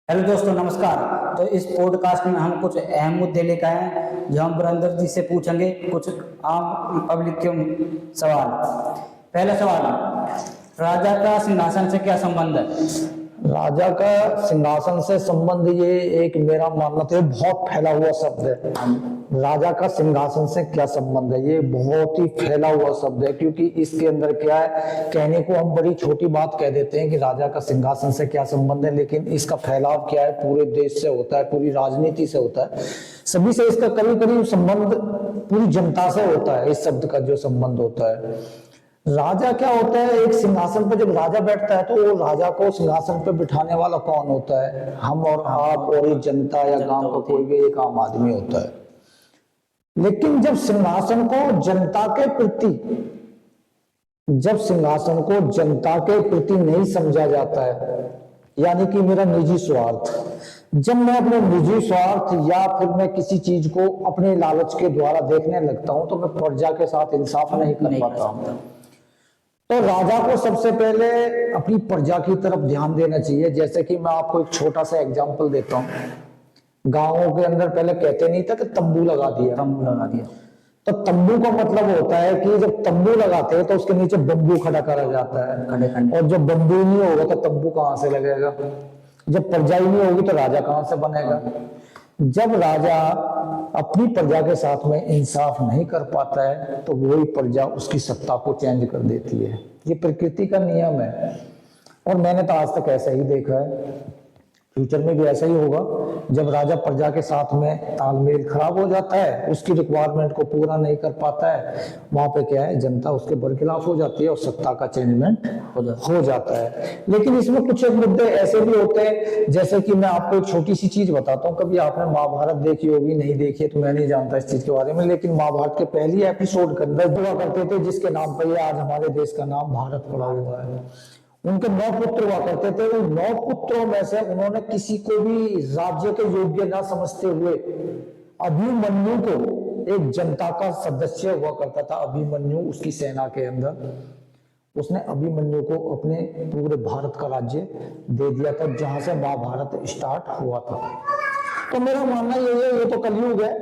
Hello दोस्तों, नमस्कार। तो इस पॉडकास्ट में हम कुछ अहम मुद्दे लेकर आए हैं जो हम वीरेंद्र जी से पूछेंगे कुछ आम पब्लिक के सवाल। पहला सवाल, राजा का सिंहासन से क्या संबंध है? राजा का सिंहासन से संबंध, ये एक मेरा मानना तो बहुत फैला हुआ शब्द है। राजा का सिंहासन से क्या संबंध है, ये बहुत ही फैला हुआ शब्द है, क्योंकि इसके अंदर क्या है, कहने को हम बड़ी छोटी बात कह देते हैं कि राजा का सिंहासन से क्या संबंध है, लेकिन इसका फैलाव क्या है, पूरे देश से होता है, पूरी राजनीति से होता है, सभी से इसका करीब करीब संबंध पूरी जनता से होता है। इस शब्द का जो संबंध होता है, राजा क्या होता है, एक सिंहासन पर जब राजा बैठता है तो वो राजा को सिंहासन पर बिठाने वाला कौन होता है? हम और आप और ये जनता या गांव का कोई भी एक आम आदमी होता है। लेकिन जब सिंहासन को जनता के प्रति नहीं समझा जाता है, यानी कि मेरा निजी स्वार्थ, जब मैं अपने निजी स्वार्थ या फिर मैं किसी चीज को अपने लालच के द्वारा देखने लगता हूं तो मैं प्रजा के साथ इंसाफ नहीं कर पाता हूं। तो राजा को सबसे पहले अपनी प्रजा की तरफ ध्यान देना चाहिए। जैसे कि मैं आपको एक छोटा सा एग्जांपल देता हूं। गांवों के अंदर पहले कहते नहीं था कि तंबू लगा दिया। तो तंबू का मतलब होता है कि जब तंबू लगाते हैं तो उसके नीचे बंबू खड़ा करा जाता है, और जब बंबू नहीं होगा तो तंबू कहां से लगेगा? जब प्रजा ही नहीं होगी तो राजा कहां से बनेगा? जब राजा अपनी प्रजा के साथ में इंसाफ नहीं कर पाता है तो वही प्रजा उसकी सत्ता को चेंज कर देती है। ये प्रकृति का नियम है, और मैंने तो आज तक ऐसा ही देखा है, फ्यूचर में भी ऐसा ही होगा। जब राजा प्रजा के साथ में तालमेल खराब हो जाता है, उसकी रिक्वायरमेंट को पूरा नहीं कर पाता है, वहां पे क्या है, जनता उसके बरखिलाफ हो जाती है और सत्ता का चेंजमेंट हो जाता है। लेकिन इसमें कुछ एक मुद्दे ऐसे भी होते हैं, जैसे कि मैं आपको एक छोटी सी चीज बताता हूँ। कभी आपने महाभारत देखी होगी, नहीं देखी है तो मैं नहीं जानता इस चीज के बारे में, लेकिन महाभारत के पहली एपिसोड के अंदर हुआ करते थे जिसके नाम पर आज हमारे देश का नाम भारत पड़ा हुआ है। उनके 9 पुत्र हुआ करते थे। उन 9 पुत्रों में से उन्होंने किसी को भी राज्य के योग्य न समझते हुए अभिमन्यु को, एक जनता का सदस्य हुआ करता था अभिमन्यु उसकी सेना के अंदर, उसने अभिमन्यु को अपने पूरे भारत का राज्य दे दिया था, जहां से महाभारत स्टार्ट हुआ था। तो मेरा मानना ये तो कलयुग है,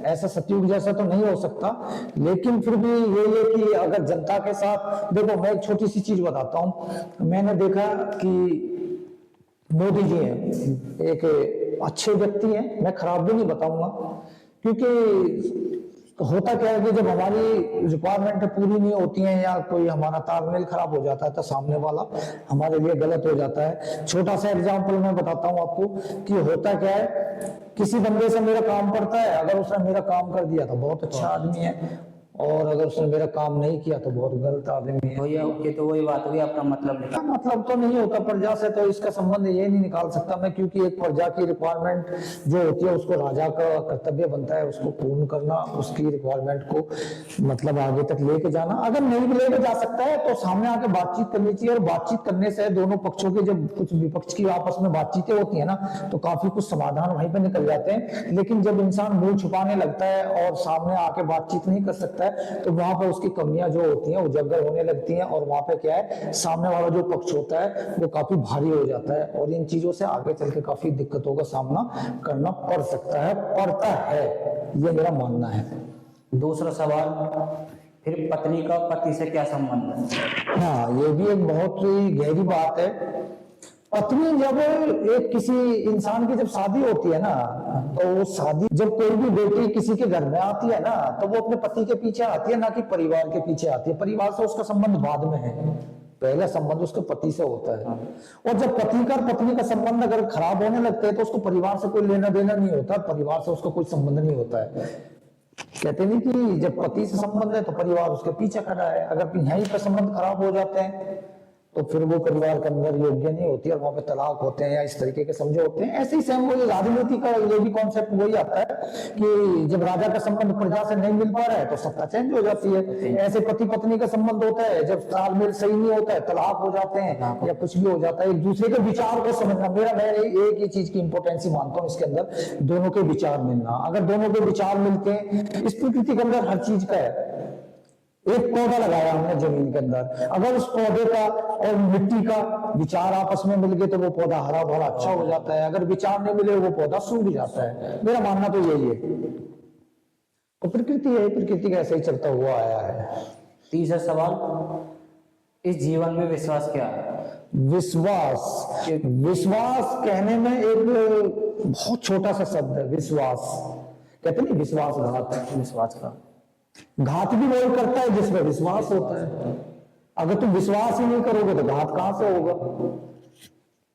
ऐसा सतयुग जैसा तो नहीं हो सकता, लेकिन फिर भी ये कि अगर जनता के साथ, देखो मैं एक छोटी सी चीज बताता हूं। मैंने देखा कि मोदी जी हैं, एक अच्छे व्यक्ति हैं, मैं खराब भी नहीं बताऊंगा, क्योंकि होता क्या है कि जब हमारी रिक्वायरमेंट पूरी नहीं होती है या कोई हमारा तालमेल खराब हो जाता है तो सामने वाला हमारे लिए गलत हो जाता है। छोटा सा एग्जांपल मैं बताता हूं आपको कि होता क्या है, किसी बंदे से मेरा काम पड़ता है, अगर उसने मेरा काम कर दिया तो बहुत अच्छा आदमी है, और अगर उसने मेरा काम नहीं किया तो बहुत गलत आदमी है। ये तो वही बात हुई, अपना मतलब तो नहीं होता प्रजा से, तो इसका संबंध ये नहीं निकाल सकता मैं, क्योंकि एक प्रजा की रिक्वायरमेंट जो होती है उसको राजा का कर्तव्य बनता है उसको पूर्ण करना, उसकी रिक्वायरमेंट को मतलब आगे तक लेके जाना। अगर नहीं भी लेके जा सकता है तो सामने आके बातचीत करनी चाहिए, और बातचीत करने से दोनों पक्षों के, जब कुछ विपक्ष की आपस में बातचीतें होती है ना, तो काफी कुछ समाधान वहीं पर निकल जाते हैं। लेकिन जब इंसान मुंह छुपाने लगता है और सामने आके बातचीत नहीं कर सकता है तो वहां पर उसकी कमियां जो होती हैं उजागर होने लगती हैं, और वहां पे क्या है, सामने वाला जो पक्ष होता है वो काफी भारी हो जाता है, और इन चीजों से आगे चल के काफी दिक्कतों का सामना करना पड़ता है, ये मेरा मानना है। दूसरा सवाल, फिर पत्नी का पति से क्या संबंध है? हाँ, ये भी एक बहुत ही गहरी बात है। पत्नी, जब एक किसी इंसान की जब शादी होती है ना, तो वो शादी, जब कोई भी बेटी किसी के घर में आती है ना, तो वो अपने पति के पीछे आती है, ना कि परिवार के पीछे आती है। परिवार से उसका संबंध बाद में है, पहला संबंध उसके पति से होता है। और जब पति का और पत्नी का संबंध अगर खराब होने लगते हैं तो उसको परिवार से कोई लेना देना नहीं होता, परिवार से उसका कोई संबंध नहीं होता है। कहते नहीं कि जब पति से संबंध है तो परिवार उसके पीछे खड़ा है। अगर यहीं पर संबंध खराब हो जाते हैं तो फिर वो परिवार के अंदर योग्य नहीं होती, और वहां पे तलाक होते हैं या इस तरीके के समझे होते हैं। ऐसे ही सेम वो राजनीति का ये भी कॉन्सेप्ट वही आता है कि जब राजा का संबंध प्रजा से नहीं मिल पा रहा है तो सत्ता चेंज हो जाती है। ऐसे पति पत्नी का संबंध होता है, जब तालमेल सही नहीं होता है तलाक हो जाते हैं या कुछ भी हो जाता है। एक दूसरे के विचार को समझना, मैं एक ही चीज की इंपोर्टेंसी मानता हूँ इसके अंदर, दोनों के विचार मिलना। अगर दोनों के विचार मिलते हैं, इस प्रकृति के अंदर हर चीज का है। एक पौधा लगाया हमने जमीन के अंदर, अगर उस पौधे का और मिट्टी का विचार आपस में मिल गए तो वो पौधा हरा भरा अच्छा हो जाता है, अगर विचार नहीं मिले वो पौधा सूख जाता है। मेरा मानना तो यही है। तो प्रकृति है, प्रकृति का ऐसे ही चलता हुआ आया है। तीसरा सवाल, इस जीवन में विश्वास क्या है? विश्वास, विश्वास कहने में एक बहुत छोटा सा शब्द है विश्वास। कहते नहीं विश्वासघात, विश्वास का घात भी वही करता है जिसमें विश्वास होता है। अगर तुम विश्वास ही नहीं करोगे तो घात कहां से होगा।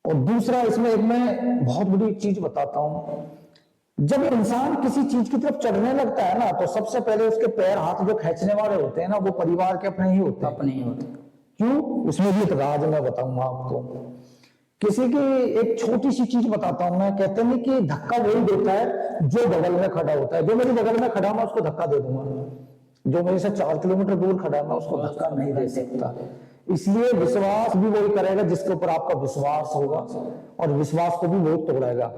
और दूसरा इसमें एक मैं बहुत बड़ी चीज बताता हूं, जब इंसान किसी चीज की तरफ चढ़ने लगता है ना, तो सबसे पहले उसके पैर हाथ जो खींचने वाले होते हैं ना, वो परिवार के अपने ही होते हैं। अपने ही होते। क्यों? उसमें भी एक राज मैं बताऊंगा आपको। किसी की एक छोटी सी चीज बताता हूं मैं, कहते हैं कि धक्का वही देता है जो बगल में खड़ा होता है। जो मेरे बगल में खड़ा मैं उसको धक्का दे दूंगा, जो मेरे से 4 किलोमीटर दूर खड़ा है मैं उसको धक्का नहीं दे सकता। इसलिए विश्वास भी वही करेगा जिसके ऊपर आपका विश्वास होगा, और विश्वास को भी वही तोड़ेगा।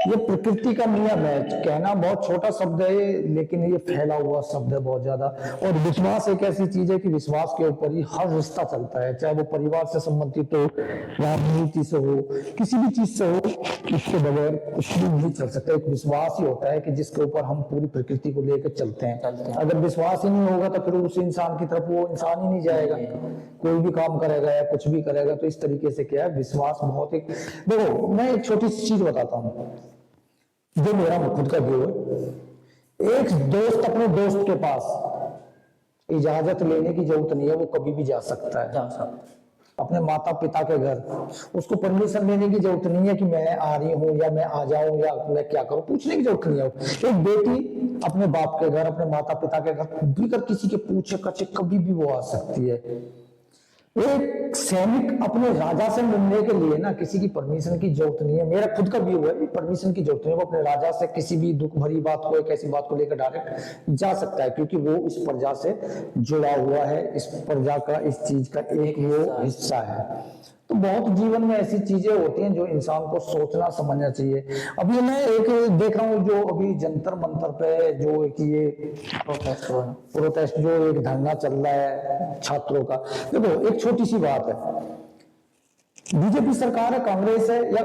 ये प्रकृति का नियम है। कहना बहुत छोटा शब्द है लेकिन ये फैला हुआ शब्द है बहुत ज्यादा। और विश्वास एक ऐसी चीज है कि विश्वास के ऊपर ही हर रिश्ता चलता है, चाहे वो परिवार से संबंधित हो, राजनीति से हो, किसी भी चीज से हो, इसके बगैर कुछ भी नहीं चल सकता। एक विश्वास ही होता है कि जिसके ऊपर हम पूरी प्रकृति को लेकर चलते हैं। अगर विश्वास ही नहीं होगा तो फिर उस इंसान की तरफ वो इंसान ही नहीं जाएगा, कोई भी काम करेगा या कुछ भी करेगा। तो इस तरीके से क्या है, विश्वास बहुत एक, देखो मैं एक छोटी सी चीज बताता हूँ जो मेरा खुद का व्यू है। एक दोस्त अपने दोस्त के पास इजाजत लेने की जरूरत नहीं है, वो कभी भी जा सकता है। अपने माता पिता के घर उसको परमिशन लेने की जरूरत नहीं है कि मैं आ रही हूँ या मैं आ जाऊं या मैं क्या करूं, पूछने की जरूरत नहीं है। एक बेटी अपने बाप के घर, अपने माता पिता के घर बिगर किसी के पूछे कचे कभी भी वो आ सकती है। एक सैनिक अपने राजा से मिलने के लिए ना किसी की परमिशन की जरूरत नहीं है। मेरा खुद का व्यू है, परमिशन की जरूरत नहीं है। वो अपने राजा से किसी भी दुख भरी बात को, एक ऐसी बात को लेकर डायरेक्ट जा सकता है, क्योंकि वो इस प्रजा से जुड़ा हुआ है, इस प्रजा का, इस चीज का एक वो हिस्सा है। तो बहुत जीवन में ऐसी चीजें होती हैं जो इंसान को सोचना समझना चाहिए। अभी मैं एक देख रहा हूँ जो अभी जंतर मंतर पे जो एक ये प्रोटेस्ट जो एक धरना चल रहा है छात्रों का। देखो एक छोटी सी बात है, बीजेपी सरकार है, कांग्रेस है या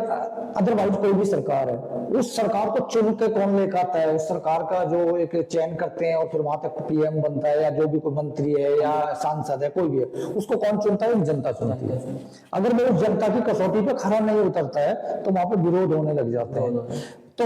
अदरवाइज कोई भी सरकार है, उस सरकार को चुन के कौन लेकर आता है? उस सरकार का जो एक चयन करते हैं और फिर वहां तक पीएम बनता है या जो भी कोई मंत्री है या सांसद है कोई भी है, उसको कौन चुनता है? जनता चुनती है। अगर वो जनता की कसौटी पे खरा नहीं उतरता है तो वहां पे विरोध होने लग जाते हैं। तो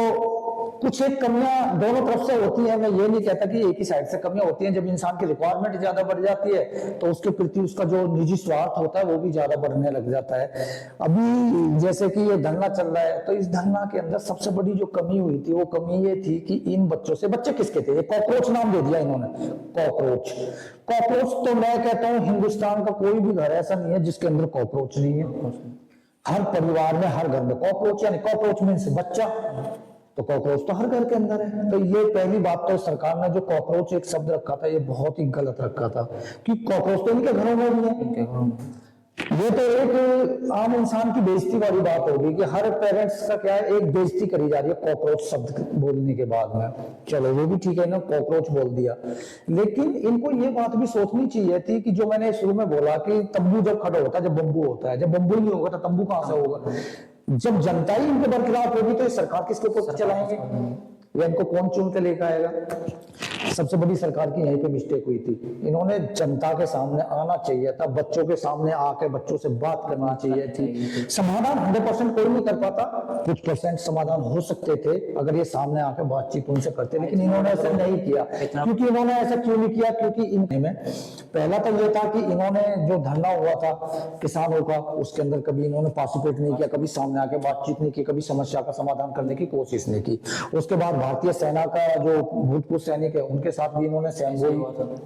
कुछ एक कमियां दोनों तरफ से होती है। मैं ये नहीं कहता कि एक ही साइड से कमियां होती हैं। जब इंसान की रिक्वायरमेंट ज्यादा बढ़ जाती है तो उसके प्रति उसका जो निजी स्वार्थ होता है वो भी ज्यादा बढ़ने लग जाता है। अभी जैसे कि ये धरना चल रहा है, तो इस धरना के अंदर सबसे बड़ी जो कमी हुई थी वो कमी ये थी कि इन बच्चों से, बच्चे किसके थे? ये कॉकरोच नाम दे दिया इन्होंने, कॉकरोच। कॉकरोच तो मैं कहता हूँ हिंदुस्तान का कोई भी घर ऐसा नहीं है जिसके अंदर कॉकरोच नहीं है। हर परिवार में, हर घर में कॉकरोच, यानी कॉकरोच मीन्स बच्चा, तो कॉकरोच तो हर घर के अंदर है। तो ये पहली बात तो सरकार ने जो कॉकरोच एक शब्द रखा था ये बहुत ही गलत रखा था, कि कॉकरोच तो इनके घरों में भी है। ये तो एक आम इंसान की बेइज्जती वाली बात होगी कि हर पेरेंट्स का क्या है, एक बेइज्जती करी जा रही है कॉकरोच शब्द बोलने के बाद में। चलो वो भी ठीक है ना, कॉकरोच बोल दिया, लेकिन इनको ये बात भी सोचनी चाहिए थी कि जो मैंने शुरू में बोला कि तंबू जब खड़ा होता है, जब बंबू होता है, जब बंबू ही नहीं होगा तो तंबू कहां से होगा? जब जनता ही इनके बरखिलाफ होगी तो ये सरकार किसके ऊपर चलाएंगे? या इनको कौन चुन के लेकर आएगा? सबसे बड़ी सरकार की यहीं पे मिस्टेक हुई थी। इन्होंने जनता के सामने आना चाहिए था, बच्चों के सामने आके बच्चों से बात करना चाहिए थी। समाधान 100% कोई नहीं कर पाता, कुछ परसेंट समाधान हो सकते थे अगर ये सामने आके बातचीत उनसे करते, लेकिन इन्होंने ऐसा नहीं किया। क्योंकि इन्होंने ऐसा क्यों नहीं किया? क्योंकि इनमें पहला तो ये था कि इन्होंने जो धरना हुआ था किसानों का, उसके अंदर कभी इन्होंने पार्टिसिपेट नहीं किया, कभी सामने आके बातचीत नहीं की, कभी समस्या का समाधान करने की कोशिश नहीं की। उसके बाद भारतीय सेना का जो भूतपूर्व सैनिक है उनके साथ भी इन्होंने सेम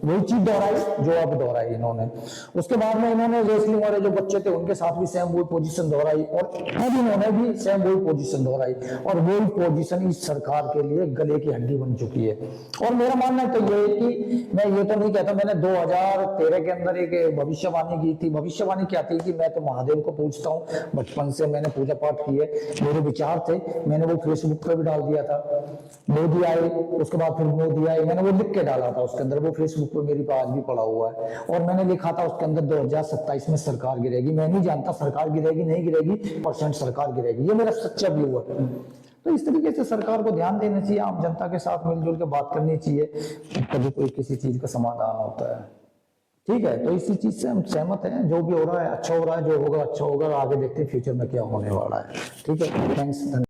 वही चीज दोहराई जो अब दोहराई इन्होंने। उसके बाद में इन्होंने रेसलिंग वाले जो बच्चे थे उनके साथ भी सेम वही पोजीशन दोहराई, और अब इन्होंने भी सेम वही पोजीशन दोहराई, और वही पोजीशन इस सरकार के लिए गले की हड्डी बन चुकी है। और मेरा मानना तो ये है कि मैं ये तो नहीं कहता, मैंने 2013 के अंदर एक भविष्यवाणी की थी। भविष्यवाणी क्या थी कि मैं तो महादेव को पूजता हूँ, बचपन से मैंने पूजा पाठ की है, मेरे विचार थे, मैंने वो फेसबुक पर भी डाल दिया था। मोदी आए, उसके बाद फिर मोदी आए, मैंने वो लिख के डाला था उसके अंदर, वो फेसबुक पे मेरी पे आज भी पड़ा हुआ है। और मैंने लिखा था उसके अंदर 2027 में सरकार गिरेगी। मैं नहीं जानता सरकार गिरेगी नहीं गिरेगी, परसेंट सरकार गिरेगी, ये मेरा सच्चा व्यू है। तो इस तरीके से सरकार को ध्यान देना चाहिए, आम जनता के साथ मिलजुल के बात करनी चाहिए, कभी कोई किसी चीज का समाधान होता है। ठीक है, तो इसी चीज से हम सहमत हैं, जो भी हो रहा है अच्छा हो रहा है, जो होगा अच्छा होगा, आगे देखते हैं फ्यूचर में क्या होने वाला है। ठीक है, थैंक्स।